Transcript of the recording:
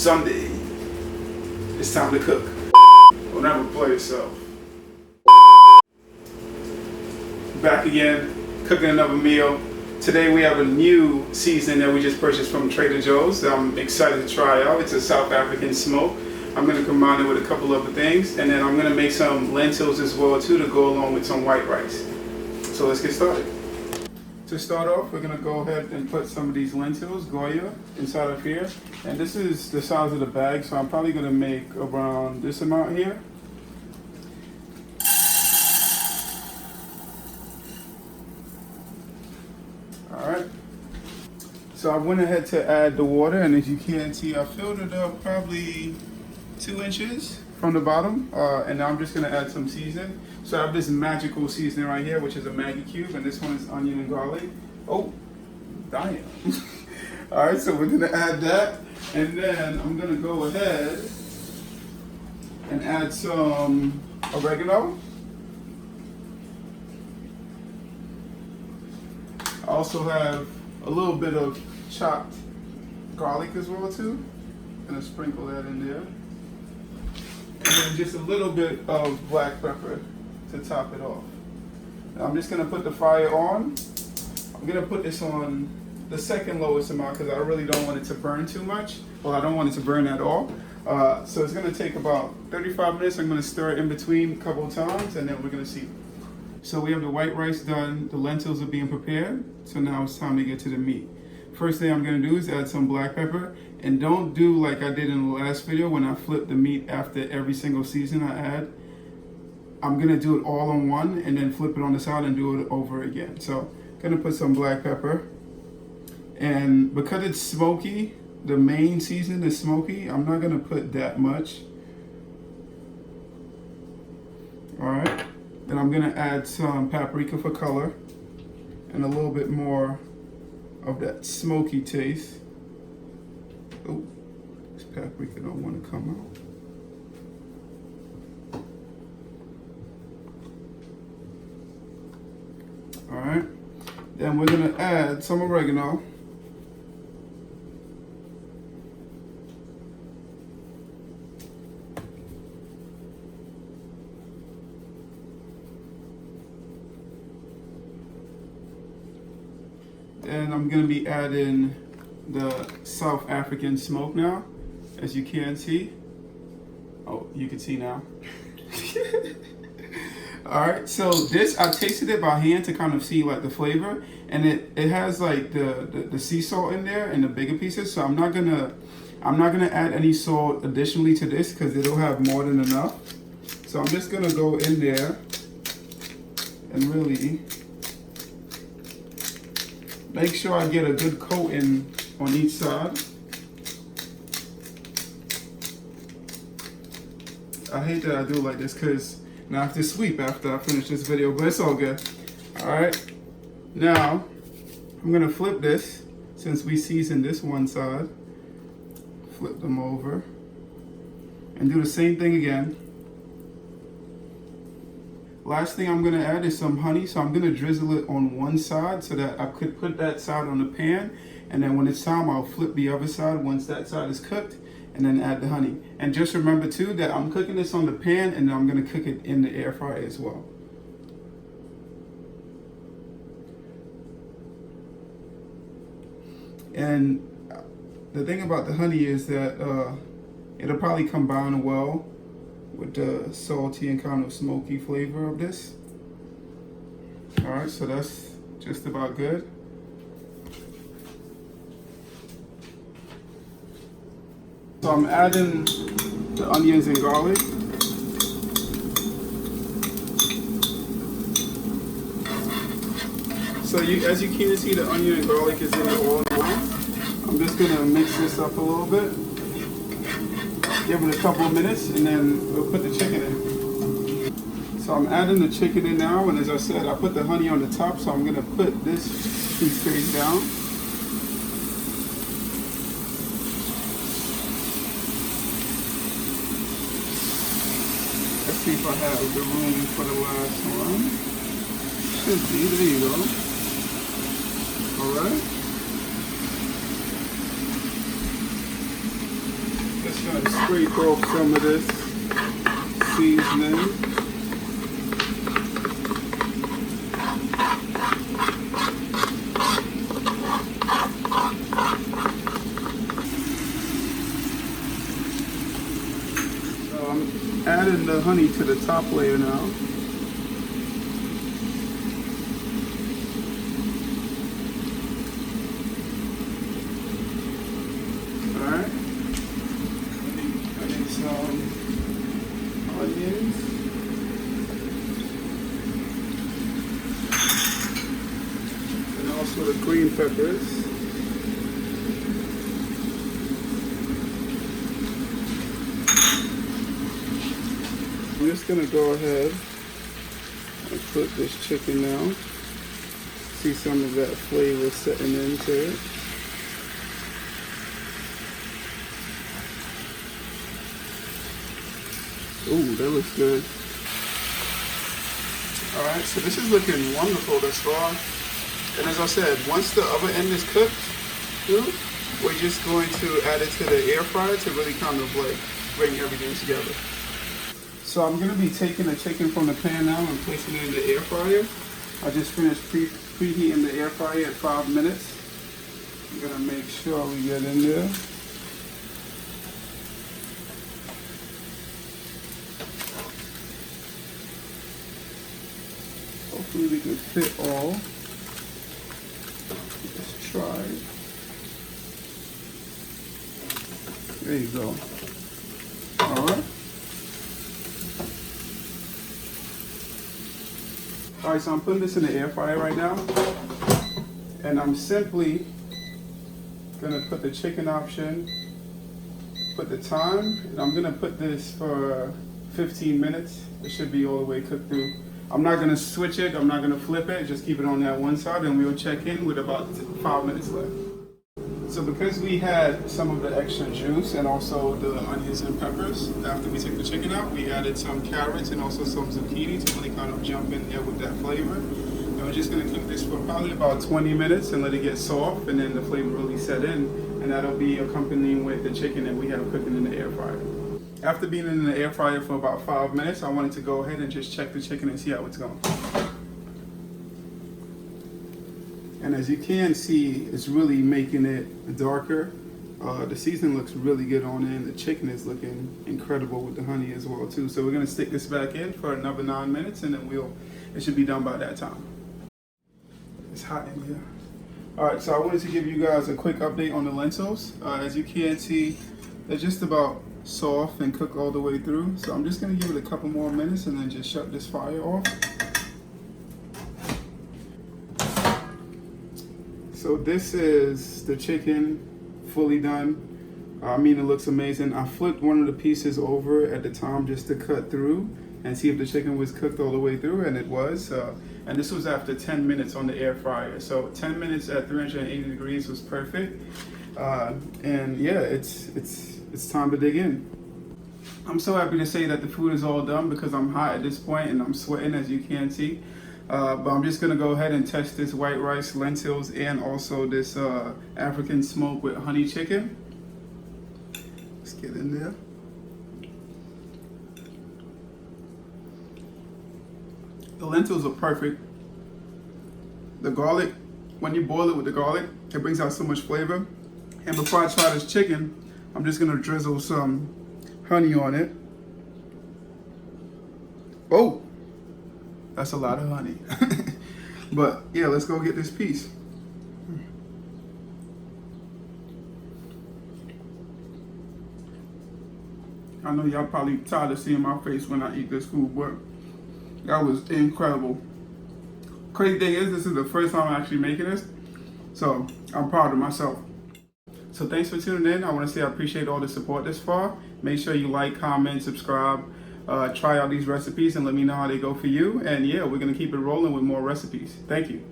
Sunday. It's time to cook. Don't ever play yourself. Back again, cooking another meal. Today we have a new seasoning that we just purchased from Trader Joe's that I'm excited to try out. It's a South African smoke. I'm going to combine it with a couple other things, and then I'm going to make some lentils as well too to go along with some white rice. So let's get started. To start off, we're going to go ahead and put some of these lentils, Goya, inside of here. And this is the size of the bag, so I'm probably going to make around this amount here. Alright. So I went ahead to add the water, and as you can see, I filled it up probably 2 inches from the bottom, and now I'm just going to add some seasoning. So I have this magical seasoning right here, which is a Maggi cube, and this one is onion and garlic. Oh, damn. All right, so we're going to add that, and then I'm going to go ahead and add some oregano. I also have a little bit of chopped garlic as well too. Going to sprinkle that in there. And then just a little bit of black pepper to top it off. Now I'm just going to put the fire on. I'm going to put this on the second lowest amount because I really don't want it to burn too much. Well, I don't want it to burn at all. So it's going to take about 35 minutes. I'm going to stir it in between a couple of times, and then we're going to see. So we have the white rice done. The lentils are being prepared. So now it's time to get to the meat. First thing I'm going to do is add some black pepper. And don't do like I did in the last video when I flipped the meat after every single season I add. I'm going to do it all on one and then flip it on the side and do it over again. So I'm going to put some black pepper. And because it's smoky, the main season is smoky, I'm not going to put that much. Alright. Then I'm going to add some paprika for color and a little bit more of that smoky taste. Oh, this paprika don't want to come out. All right, then we're gonna add some oregano. And I'm gonna be adding the South African smoke now, as you can see. Oh, you can see now. All right, so this, I tasted it by hand to kind of see like the flavor, and it has like the sea salt in there and the bigger pieces. So I'm not gonna add any salt additionally to this because it'll have more than enough. So I'm just gonna go in there and really make sure I get a good coating on each side. I hate that I do like this because now I have to sweep after I finish this video, but it's all good. Alright, now I'm going to flip this since we seasoned this one side. Flip them over and do the same thing again. Last thing I'm going to add is some honey, so I'm going to drizzle it on one side so that I could put that side on the pan, and then when it's time I'll flip the other side once that side is cooked and then add the honey. And just remember too that I'm cooking this on the pan and I'm going to cook it in the air fryer as well. And the thing about the honey is that it'll probably combine well with the salty and kind of smoky flavor of this. Alright, so that's just about good. So I'm adding the onions and garlic. So as you can see, the onion and garlic is in the oil now. I'm just gonna mix this up a little bit. Give it a couple of minutes and then we'll put the chicken in. So I'm adding the chicken in now, and as I said, I put the honey on the top, so I'm gonna put this piece straight down. Let's see if I have the room for the last one. Should be, there you go. All right. Gonna scrape off some of this seasoning. So I'm adding the honey to the top layer now. Alright. Adding some onions. And also the green peppers. I'm just gonna go ahead and put this chicken now. See some of that flavor setting into it. Ooh, that looks good. Alright, so this is looking wonderful thus far. And as I said, once the other end is cooked through, we're just going to add it to the air fryer to really kind of like bring everything together. So I'm going to be taking the chicken from the pan now and placing it in the air fryer. I just finished preheating the air fryer at 5 minutes. I'm going to make sure we get in there. Hopefully we can fit all. Let's try. There you go. Alright. Alright, so I'm putting this in the air fryer right now. And I'm simply gonna put the chicken option, put the time, and I'm gonna put this for 15 minutes. It should be all the way cooked through. I'm not gonna switch it, I'm not gonna flip it, just keep it on that one side and we'll check in with about 5 minutes left. So because we had some of the extra juice and also the onions and peppers, after we took the chicken out, we added some carrots and also some zucchini to really kind of jump in there with that flavor. And we're just gonna cook this for probably about 20 minutes and let it get soft and then the flavor really set in. And that'll be accompanying with the chicken that we have cooking in the air fryer. After being in the air fryer for about 5 minutes, I wanted to go ahead and just check the chicken and see how it's going. And as you can see, it's really making it darker. The seasoning looks really good on it, and the chicken is looking incredible with the honey as well too. So we're gonna stick this back in for another 9 minutes and then it should be done by that time. It's hot in here. All right, so I wanted to give you guys a quick update on the lentils. As you can see, they're just about soft and cooked all the way through. So I'm just gonna give it a couple more minutes and then just shut this fire off. So this is the chicken fully done. I mean, it looks amazing. I flipped one of the pieces over at the time just to cut through and see if the chicken was cooked all the way through, and it was. And this was after 10 minutes on the air fryer. So 10 minutes at 380 degrees was perfect. And yeah, it's time to dig in. I'm so happy to say that the food is all done because I'm hot at this point and I'm sweating, as you can see. But I'm just gonna go ahead and test this white rice, lentils, and also this African smoke with honey chicken. Let's get in there. The lentils are perfect. The garlic, when you boil it with the garlic, it brings out so much flavor. And before I try this chicken, I'm just gonna drizzle some honey on it. Oh! That's a lot of honey. But yeah, let's go get this piece. I know y'all probably tired of seeing my face when I eat this food, but that was incredible. Crazy thing is, this is the first time I'm actually making this, so I'm proud of myself. So thanks for tuning in. I want to say I appreciate all the support this far. Make sure you like, comment, subscribe. Try out these recipes and let me know how they go for you. And yeah, we're gonna keep it rolling with more recipes. Thank you.